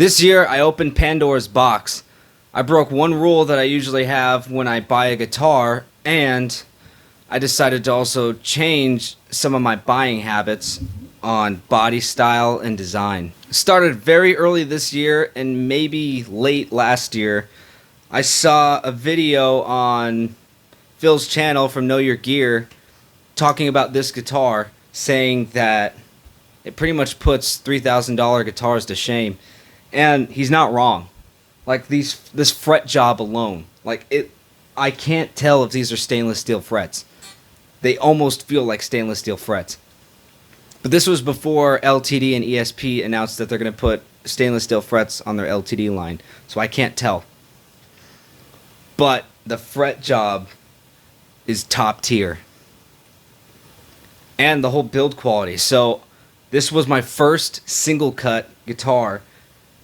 This year, I opened Pandora's box. I broke one rule that I usually have when I buy a guitar, and I decided to also change some of my buying habits on body style and design. Started very early this year and maybe late last year. I saw a video on Phil's channel from Know Your Gear talking about this guitar, saying that it pretty much puts $3,000 guitars to shame. And he's not wrong. Like this fret job alone, I can't tell if these are stainless steel frets. They almost feel like stainless steel frets. But this was before LTD and ESP announced that they're going to put stainless steel frets on their LTD line. So I can't tell. But the fret job is top tier. And the whole build quality. So this was my first single cut guitar,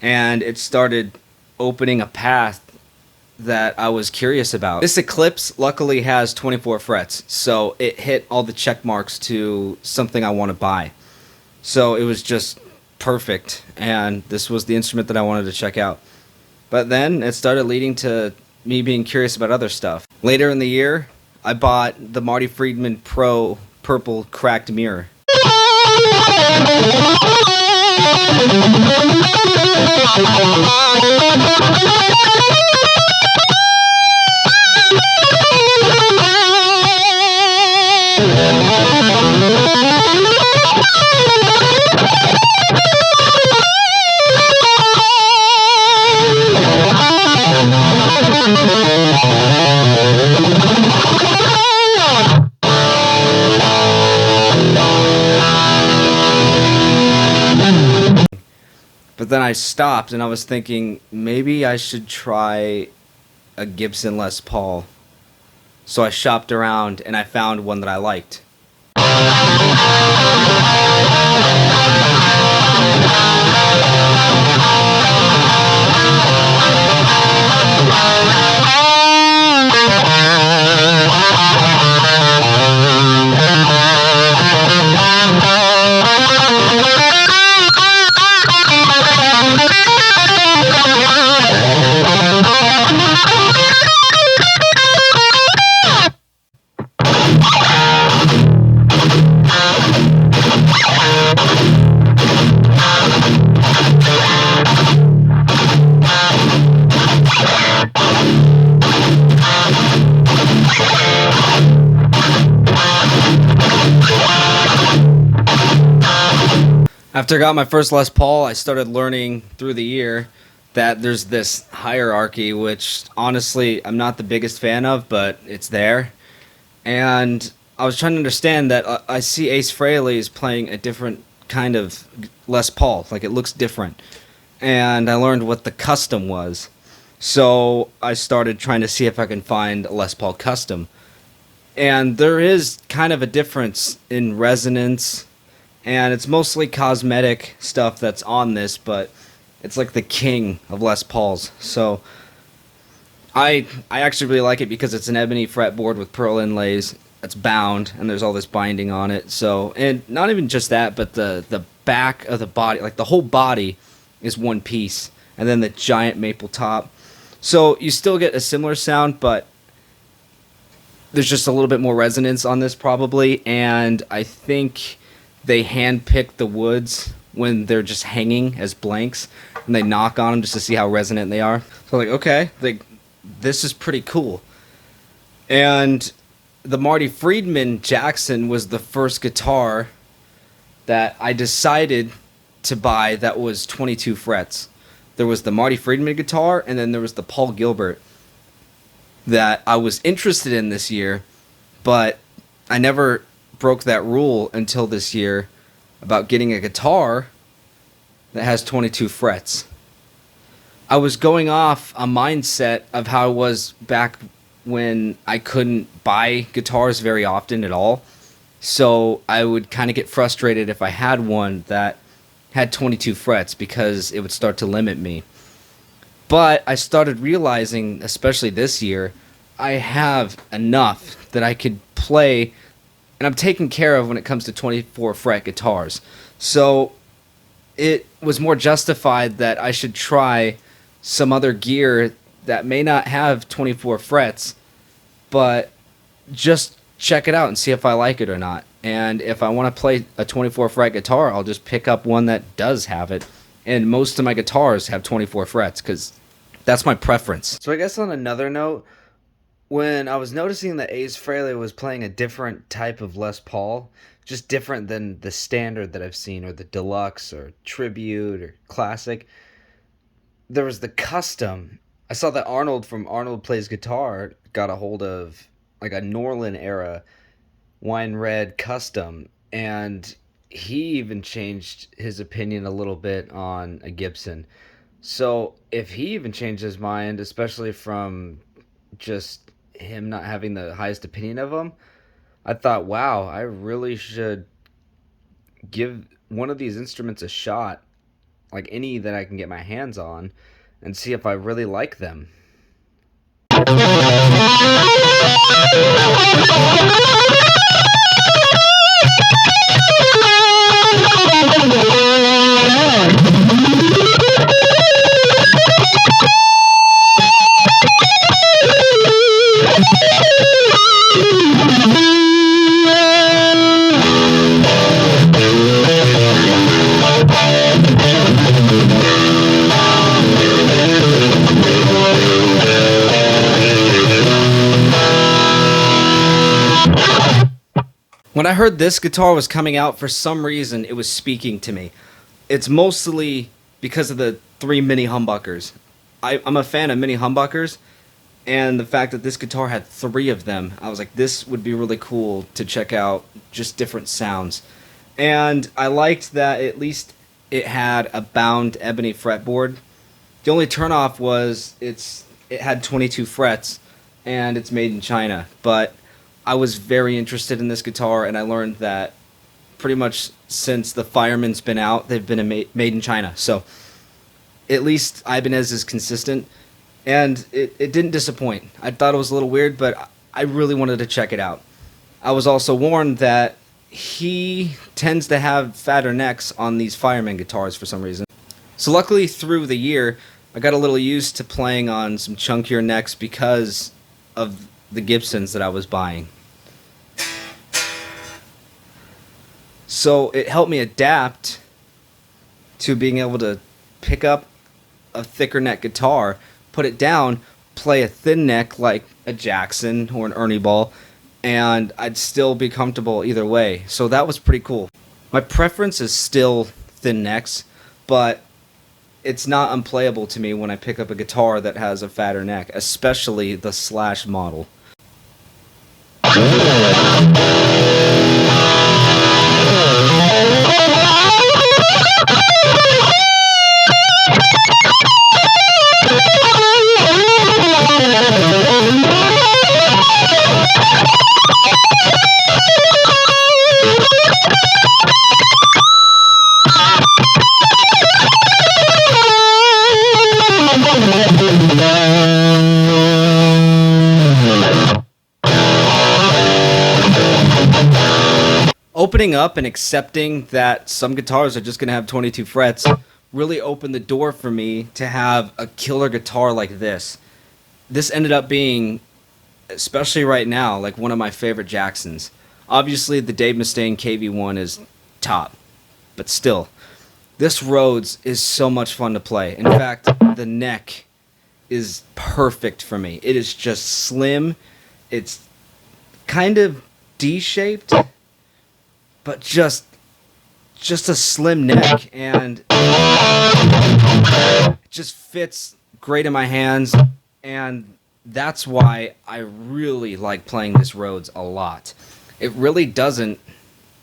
and it started opening a path that I was curious about. This Eclipse luckily has 24 frets, so it hit all the check marks to something I want to buy. So it was just perfect, and this was the instrument that I wanted to check out. But then it started leading to me being curious about other stuff. Later in the year, I bought the Marty Friedman Pro purple cracked mirror. But then I stopped and I was thinking maybe I should try a Gibson Les Paul. So I shopped around and I found one that I liked. After I got my first Les Paul, I started learning through the year that there's this hierarchy, which honestly I'm not the biggest fan of, but it's there. And I was trying to understand that I see Ace Frehley's playing a different kind of Les Paul, like it looks different. And I learned what the custom was. So I started trying to see if I can find a Les Paul custom. And there is kind of a difference in resonance, and it's mostly cosmetic stuff that's on this, but it's like the king of Les Pauls. So I actually really like it because it's an ebony fretboard with pearl inlays. It's bound, and there's all this binding on it. So, and not even just that, but the back of the body, like the whole body is one piece, and then the giant maple top. So you still get a similar sound, but there's just a little bit more resonance on this probably, and I think they handpick the woods when they're just hanging as blanks, and they knock on them just to see how resonant they are. So like, okay, this is pretty cool. And the Marty Friedman Jackson was the first guitar that I decided to buy that was 22 frets. There was the Marty Friedman guitar, and then there was the Paul Gilbert that I was interested in this year, but I never broke that rule until this year about getting a guitar that has 22 frets. I was going off a mindset of how it was back when I couldn't buy guitars very often at all. So I would kind of get frustrated if I had one that had 22 frets because it would start to limit me. But I started realizing, especially this year, I have enough that I could play, and I'm taken care of when it comes to 24 fret guitars. So it was more justified that I should try some other gear that may not have 24 frets, but just check it out and see if I like it or not. And if I want to play a 24 fret guitar, I'll just pick up one that does have it. And most of my guitars have 24 frets because that's my preference. So I guess on another note, when I was noticing that Ace Frehley was playing a different type of Les Paul, just different than the standard that I've seen, or the deluxe, or tribute, or classic, there was the custom. I saw that Arnold from Arnold Plays Guitar got a hold of like a Norlin era wine red custom, and he even changed his opinion a little bit on a Gibson. So if he even changed his mind, especially from just him not having the highest opinion of him, I thought, wow, I really should give one of these instruments a shot, like any that I can get my hands on, and see if I really like them. When I heard this guitar was coming out, for some reason, it was speaking to me. It's mostly because of the 3 mini humbuckers. I'm a fan of mini humbuckers, and the fact that this guitar had 3 of them, I was like, this would be really cool to check out, just different sounds. And I liked that at least it had a bound ebony fretboard. The only turnoff was it had 22 frets, and it's made in China, but I was very interested in this guitar, and I learned that pretty much since the Fireman's been out, they've been made in China. So at least Ibanez is consistent, and it didn't disappoint. I thought it was a little weird, but I really wanted to check it out. I was also warned that he tends to have fatter necks on these Fireman guitars for some reason. So luckily through the year, I got a little used to playing on some chunkier necks because of the Gibsons that I was buying. So it helped me adapt to being able to pick up a thicker neck guitar, put it down, play a thin neck like a Jackson or an Ernie Ball, and I'd still be comfortable either way. So that was pretty cool. My preference is still thin necks, but it's not unplayable to me when I pick up a guitar that has a fatter neck, especially the Slash model. Opening up and accepting that some guitars are just going to have 22 frets really opened the door for me to have a killer guitar like this. This ended up being, especially right now, like one of my favorite Jacksons. Obviously, the Dave Mustaine KV1 is top, but still, this Rhodes is so much fun to play. In fact, the neck is perfect for me. It is just slim. It's kind of D-shaped, but just a slim neck, and it just fits great in my hands, and that's why I really like playing this Rhodes a lot. It really doesn't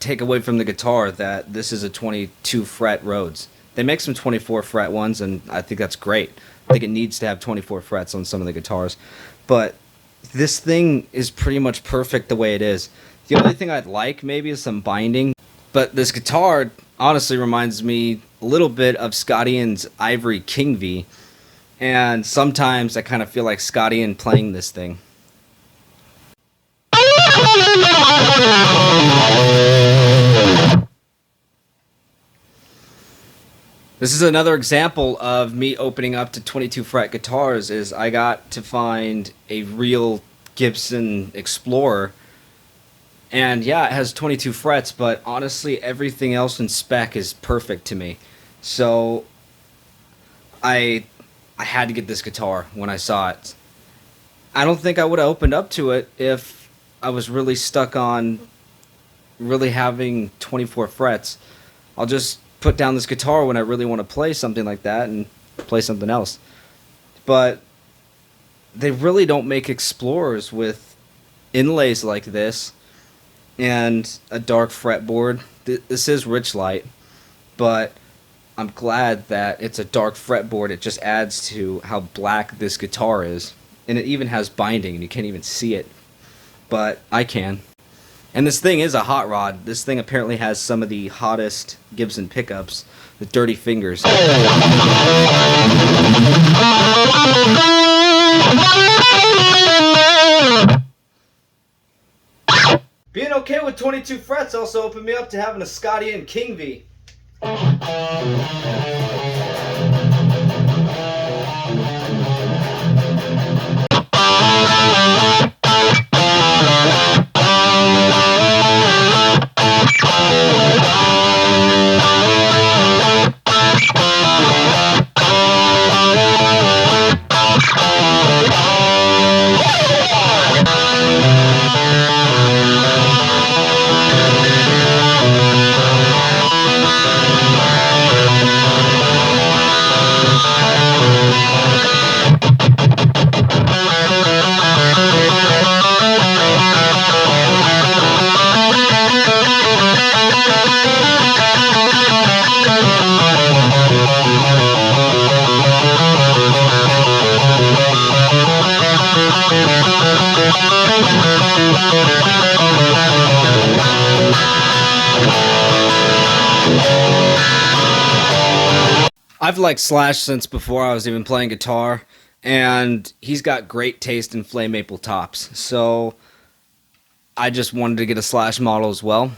take away from the guitar that this is a 22 fret Rhodes. They make some 24 fret ones, and I think that's great. I think it needs to have 24 frets on some of the guitars, but this thing is pretty much perfect the way it is. The only thing I'd like maybe is some binding, but this guitar honestly reminds me a little bit of Scott Ian's Ivory King V, and sometimes I kind of feel like Scott Ian playing this thing. This is another example of me opening up to 22 fret guitars. Is I got to find a real Gibson Explorer, and yeah, it has 22 frets, but honestly everything else in spec is perfect to me. So I I had to get this guitar when I saw it. I don't think I would have opened up to it if I was really stuck on really having 24 frets. I'll just put down this guitar when I really want to play something like that and play something else. But they really don't make Explorers with inlays like this and a dark fretboard. This is rich light, but I'm glad that it's a dark fretboard. It just adds to how black this guitar is. And it even has binding, and you can't even see it. But I can. And this thing is a hot rod. This thing apparently has some of the hottest Gibson pickups, the Dirty Fingers. Being okay with 22 frets also opened me up to having a Scotty and King V. I've liked Slash since before I was even playing guitar, and he's got great taste in flame maple tops. So I just wanted to get a Slash model as well.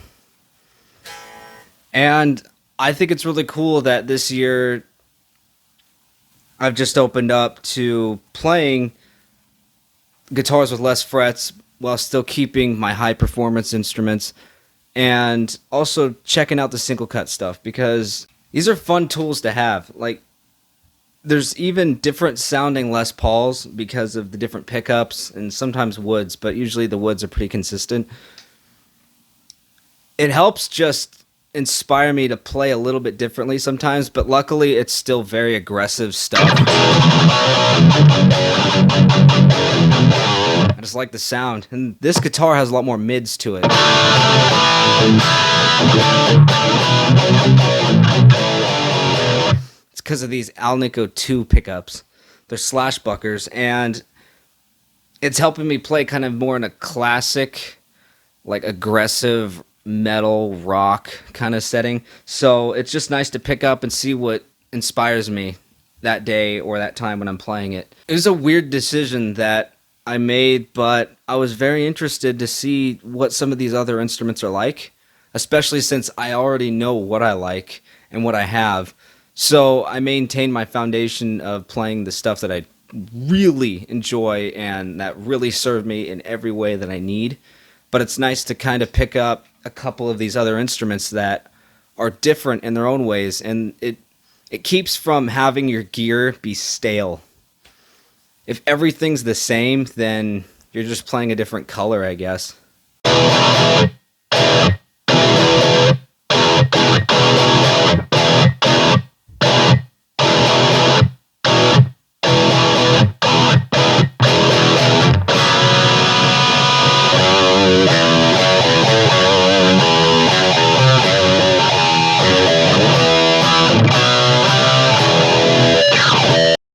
And I think it's really cool that this year I've just opened up to playing guitars with less frets while still keeping my high performance instruments, and also checking out the single cut stuff, because these are fun tools to have. Like, there's even different sounding Les Pauls because of the different pickups and sometimes woods, but usually the woods are pretty consistent. It helps just inspire me to play a little bit differently sometimes, but luckily it's still very aggressive stuff. I just like the sound, and this guitar has a lot more mids to it. It's because of these Alnico 2 pickups. They're slash buckers, and it's helping me play kind of more in a classic, like aggressive metal rock kind of setting. So it's just nice to pick up and see what inspires me that day or that time when I'm playing it. It was a weird decision that I made, but I was very interested to see what some of these other instruments are like, especially since I already know what I like and what I have. So I maintained my foundation of playing the stuff that I really enjoy and that really serve me in every way that I need. But it's nice to kind of pick up a couple of these other instruments that are different in their own ways, and it keeps from having your gear be stale. If everything's the same, then you're just playing a different color, I guess.